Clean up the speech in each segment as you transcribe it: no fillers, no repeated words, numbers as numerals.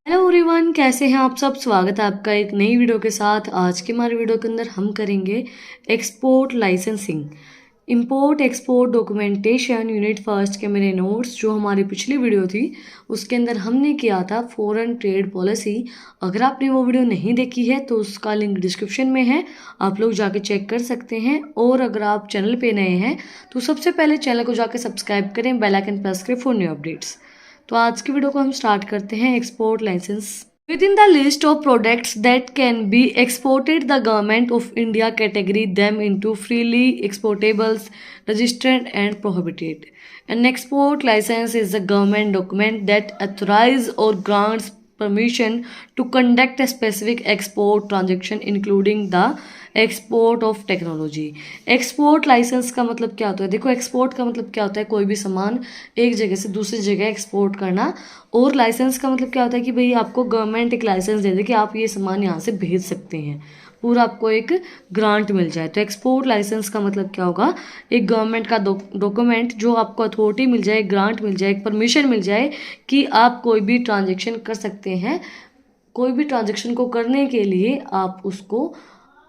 Hello everyone, कैसे हैं आप सब। स्वागत है आपका एक नई वीडियो के साथ। आज के हमारे वीडियो के अंदर हम करेंगे export licensing, import export documentation unit first के मेरे नोट्स जो हमारी पिछली वीडियो थी उसके अंदर हमने किया था फॉरेन ट्रेड पॉलिसी। अगर आपने वो वीडियो नहीं देखी है तो उसका लिंक डिस्क्रिप्शन में है, आप लोग जाके चेक कर सकते हैं। और अगर आप चैनल पे नए हैं तो सबसे पहले चैनल को जाके सब्सक्राइब करें, बेल आइकन प्रेस करें फॉर न्यू अपडेट्स। तो आज की वीडियो को हम स्टार्ट करते हैं। Export licence within the list of products that can be exported, the government of India category them into freely exportables, registered and prohibited. An export license is a government document that authorizes or grants permission to conduct a specific export transaction including the export of technology. Export licence का मतलब क्या होता है? देखो, export का मतलब क्या होता है? कोई भी सामान एक जगह से दूसरी जगह एक्सपोर्ट करना। और लाइसेंस का मतलब क्या होता है कि भाई आपको गवर्नमेंट एक लाइसेंस दे दे कि आप ये सामान यहाँ से भेज सकते हैं, पूरा आपको एक ग्रांट मिल जाए। तो एक्सपोर्ट लाइसेंस का मतलब क्या होगा? एक गवर्नमेंट का डॉक्यूमेंट जो आपको अथॉरिटी मिल जाए, ग्रांट मिल जाए, एक परमिशन मिल जाए कि आप कोई भी ट्रांजेक्शन कर सकते हैं। कोई भी ट्रांजेक्शन को करने के लिए आप उसको,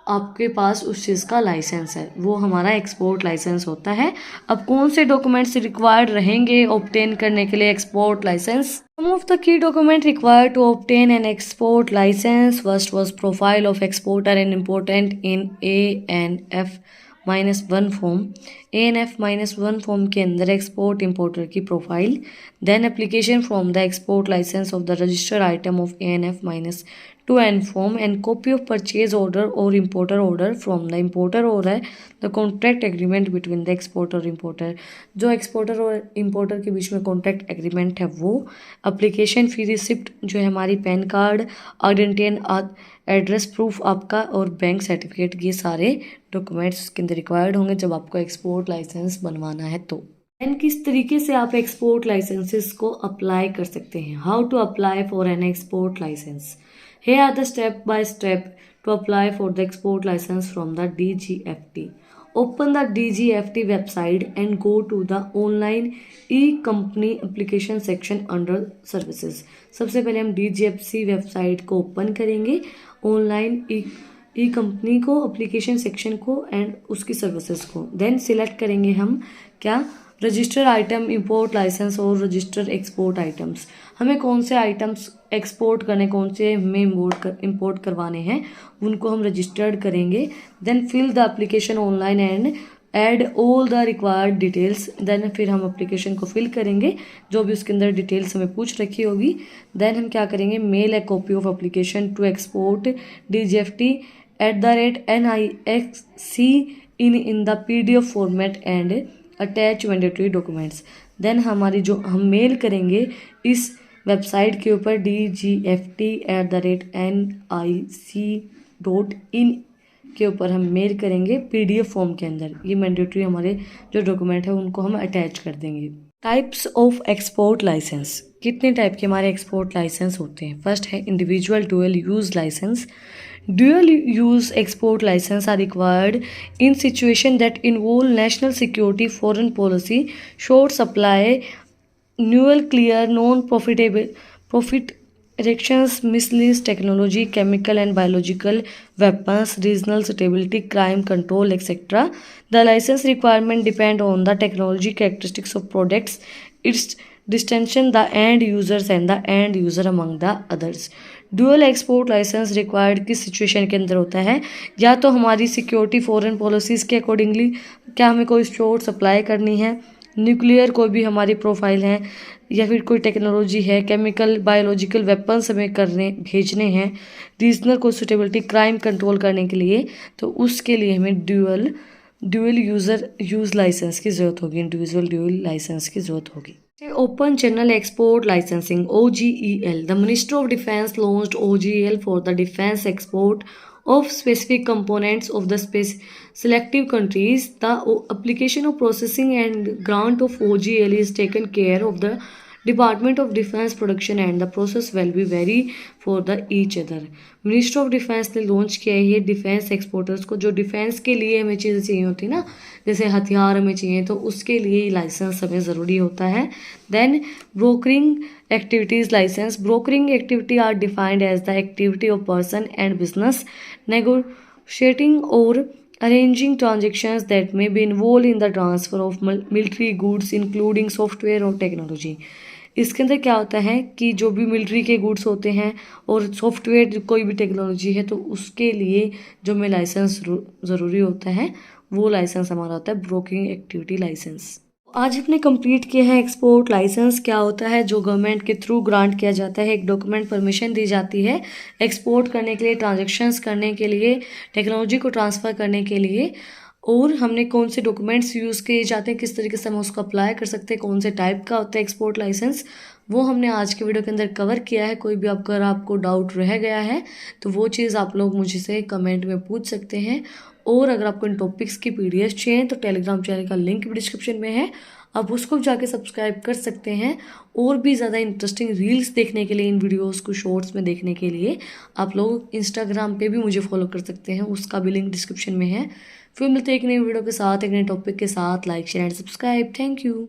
आपके पास उस चीज़ का लाइसेंस है, वो हमारा एक्सपोर्ट लाइसेंस होता है। अब कौन से डॉक्यूमेंट्स रिक्वायर्ड रहेंगे ऑब्टेन करने के लिए export licence? Some of the key document required to obtain an export license. First was profile of exporter and important in ANF-1 form. ANF-1 form के अंदर एक्सपोर्ट इंपोर्टर की profile. Then application from the export licence of the registered item of ANF-2 and form and copy of purchase order or importer order from the importer or है the contract agreement between the exporter और importer। जो exporter और importer के बीच में contract agreement है वो। Application फी receipt जो है हमारी pan card, identity address proof आपका और बैंक सर्टिफिकेट, ये सारे डॉक्यूमेंट्स के अंदर रिक्वायर्ड होंगे जब आपको एक्सपोर्ट लाइसेंस बनवाना है। तो एंड किस तरीके से आप एक्सपोर्ट लाइसेंसेस को अप्लाई कर सकते हैं? How to apply for an export licence. Here are the step by step to apply for the export license from the DGFT. Open the DGFT website and go to the online e-company application section under services. सबसे पहले हम DGFT website को open करेंगे, online ई company को, application section को and उसकी services को। Then select करेंगे हम क्या? रजिस्टर्ड आइटम इंपोर्ट लाइसेंस और रजिस्टर्ड एक्सपोर्ट आइटम्स। हमें कौन से आइटम्स एक्सपोर्ट करने, कौन से हमें इंपोर्ट करवाने हैं, उनको हम रजिस्टर्ड करेंगे। Then fill the application online and add all the required details. Then फिर हम एप्लीकेशन को फिल करेंगे, जो भी उसके अंदर डिटेल्स हमें पूछ रखी होगी। देन हम क्या करेंगे? Mail a copy of application to export DGFT@NIXC in the PDF format and attach mandatory documents. Then हमारी जो हम मेल करेंगे इस वेबसाइट के ऊपर DGFT@NIC.in के ऊपर हम मेल करेंगे PDF फॉर्म के अंदर। ये मैंडेटरी हमारे जो डॉक्यूमेंट है उनको हम अटैच कर देंगे। Types of export licence. कितने टाइप के हमारे एक्सपोर्ट लाइसेंस होते हैं? फर्स्ट है individual dual use licence. Dual use export license are required in situation that involve national security, foreign policy, short supply, nuclear, profit erections, missiles, technology, chemical and biological weapons, regional stability, crime control, etc. The license requirement depend on the technology characteristics of products, its distinction, the end users and the end user among the others. Dual export licence required किस situation के अंदर होता है? या तो हमारी security foreign policies के accordingly, क्या हमें कोई शॉर्ट सप्लाई करनी है, न्यूक्लियर कोई भी हमारी प्रोफाइल है, या फिर कोई टेक्नोलॉजी है, केमिकल बायोलॉजिकल वेपन्स हमें भेजने हैं, रीजनल को सुटेबिलिटी, क्राइम कंट्रोल करने के लिए, तो उसके लिए हमें ड्यूअल यूज़ लाइसेंस की ज़रूरत होगी, इंडिविजुअल ड्यूअल लाइसेंस की ज़रूरत होगी। Open General Export Licensing OGEL. The Ministry of Defence launched OGEL for the defence export of specific components of the selective countries. The application of processing and grant of OGEL is taken care of the department of defence production and the process will be very for the each other. Ministry of defence ने launch किया है ये defence exporters को, जो defence के लिए हमें चीज़ें चाहिए होती ना, जैसे हथियार हमें चाहिए तो उसके लिए लाइसेंस हमें ज़रूरी होता है। Then brokering activities licence. Brokering activity are defined as the activity of person and business negotiating or arranging transactions that may be involved in the transfer of military goods including software और technology। इसके अंदर क्या होता है कि जो भी military के गुड्स होते हैं और सॉफ्टवेयर कोई भी टेक्नोलॉजी है तो उसके लिए जो हमें लाइसेंस ज़रूरी होता है वो लाइसेंस हमारा होता है ब्रोकरिंग एक्टिविटी लाइसेंस। आज हमने कंप्लीट किया है एक्सपोर्ट लाइसेंस क्या होता है, जो गवर्नमेंट के थ्रू ग्रांट किया जाता है। एक डॉक्यूमेंट परमिशन दी जाती है एक्सपोर्ट करने के लिए, ट्रांजैक्शंस करने के लिए, टेक्नोलॉजी को ट्रांसफ़र करने के लिए। और हमने कौन से डॉक्यूमेंट्स यूज़ किए जाते हैं, किस तरीके से हम उसको अप्लाई कर सकते हैं, कौन से टाइप का होता है एक्सपोर्ट लाइसेंस, वो हमने आज के वीडियो के अंदर कवर किया है। कोई भी अगर आपको डाउट रह गया है तो वो चीज़ आप लोग मुझसे कमेंट में पूछ सकते हैं। और अगर आपको इन टॉपिक्स की PDF चाहिए तो टेलीग्राम चैनल का लिंक भी डिस्क्रिप्शन में है, आप उसको जाके सब्सक्राइब कर सकते हैं। और भी ज़्यादा इंटरेस्टिंग रील्स देखने के लिए, इन वीडियोस को शॉर्ट्स में देखने के लिए आप लोग इंस्टाग्राम पे भी मुझे फॉलो कर सकते हैं, उसका भी लिंक डिस्क्रिप्शन में है। फिर मिलते हैं एक नई वीडियो के साथ, एक नए टॉपिक के साथ। Like share and subscribe. Thank you.